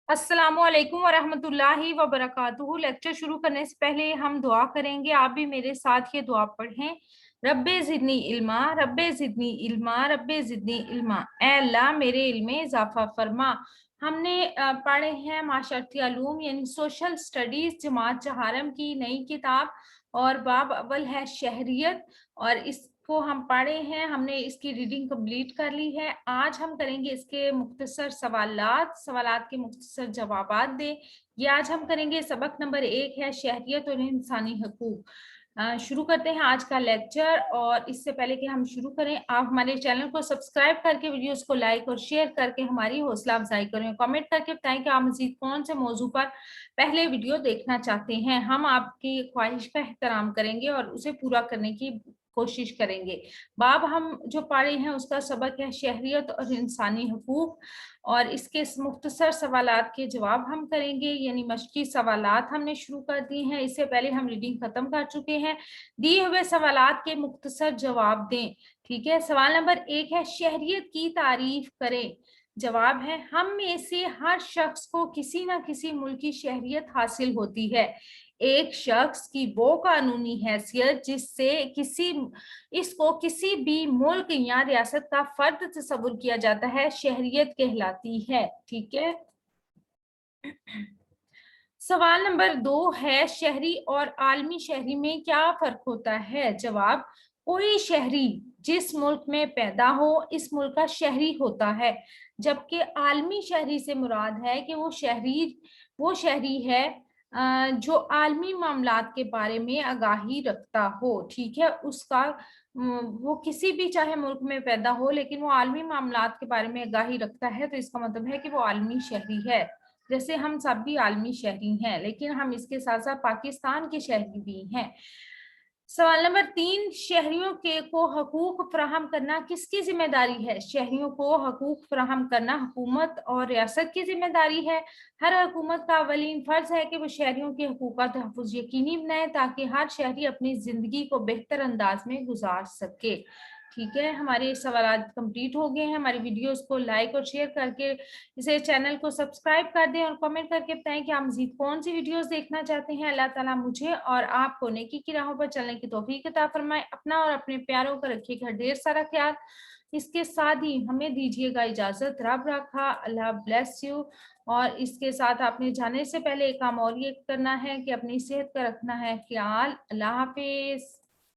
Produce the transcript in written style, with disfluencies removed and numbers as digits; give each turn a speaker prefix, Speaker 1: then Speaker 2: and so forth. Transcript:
Speaker 1: अस्सलामुअलैकुम वरहमतुल्लाहि वबरकातुहू। लेक्चर शुरू करने से पहले हम दुआ करेंगे। आप भी मेरे साथ ये दुआ पढ़ें। रब्बे ज़िदनी इल्मा, रब्बे ज़िदनी इल्मा, रब्बे ज़िदनी इल्मा। ऐ अल्लाह मेरे इल्म में इजाफा फरमा। हमने पढ़े हैं माशरती उलूम यानी सोशल स्टडीज जमात चहारम की नई किताब, और बाब अव्वल है शहरियत, और इसको हम पढ़े हैं। हमने इसकी रीडिंग कंप्लीट कर ली है। आज हम करेंगे इसके मुख्तसर सवालात के मुख्तसर जवाबात दे। ये आज हम करेंगे। सबक नंबर 1 है शहरियत और इंसानी हकूक। शुरू करते हैं आज का लेक्चर। और इससे पहले कि हम शुरू करें, आप हमारे चैनल को सब्सक्राइब करके वीडियोस को लाइक और शेयर करके हमारी हौसला अफजाई करें। कमेंट करके बताएं कि आप मजीद कौन से मौजू पर पहले वीडियो देखना चाहते हैं। हम आपकी ख्वाहिश का एहतराम करेंगे और उसे पूरा करने की कोशिश करेंगे। बाब हम जो पढ़े हैं उसका सबक है शहरियत और इंसानी हकूक, और इसके मुख्तसर सवालात के जवाब हम करेंगे, यानी मशकी सवालात हमने शुरू कर दिए हैं। इससे पहले हम रीडिंग खत्म कर चुके हैं। दिए हुए सवालात के मुख्तसर जवाब दें। ठीक है। सवाल नंबर 1 है शहरियत की तारीफ करें। जवाब है हम में से हर शख्स को किसी न किसी मुल्क की शहरियत हासिल होती है। एक शख्स की वो कानूनी हैसियत जिससे इसको किसी भी मुल्क या रियासत का फर्द तस्वुर किया जाता है शहरियत कहलाती है। ठीक है। सवाल नंबर 2 है शहरी और आलमी शहरी में क्या फर्क होता है। जवाब कोई शहरी जिस मुल्क में पैदा हो इस मुल्क का शहरी होता है, जबकि आलमी शहरी से मुराद है कि वो शहरी है जो आलमी मामलात के बारे में आगाही रखता हो। ठीक है। उसका वो किसी भी चाहे मुल्क में पैदा हो लेकिन वो आलमी मामलात के बारे में आगाही रखता है, तो इसका मतलब है कि वो आलमी शहरी है। जैसे हम सब भी आलमी शहरी हैं, लेकिन हम इसके साथ साथ पाकिस्तान के शहरी भी हैं। सवाल नंबर 3 शहरियों के को हकूक फराहम करना किसकी जिम्मेदारी है। शहरियों को हकूक फराहम करना हुकूमत और रियासत की जिम्मेदारी है। हर हुकूमत का अवलीन फर्ज है कि वो शहरियों के हकूक का तहफ़्फ़ुज़ यकीनी बनाए ताकि हर शहरी अपनी जिंदगी को बेहतर अंदाज में गुजार सके। ठीक है। हमारे सवाल कंप्लीट हो गए हैं। हमारी वीडियोस को लाइक और शेयर करके इसे चैनल को सब्सक्राइब कर दें और कमेंट करके बताएं कि आप मजीद कौन सी वीडियोस देखना चाहते हैं। अल्लाह ताला मुझे और आपको नेकी की राहों पर चलने की तौफीक अता फरमाए। अपना और अपने प्यारों का रखिएगा ढेर सारा ख्याल। इसके साथ ही हमें दीजिएगा इजाजत। रब रखा। अल्लाह ब्लेस यू। और इसके साथ आपने जाने से पहले एक काम और ये करना है कि अपनी सेहत का रखना है ख्याल। अल्लाह हाफिज।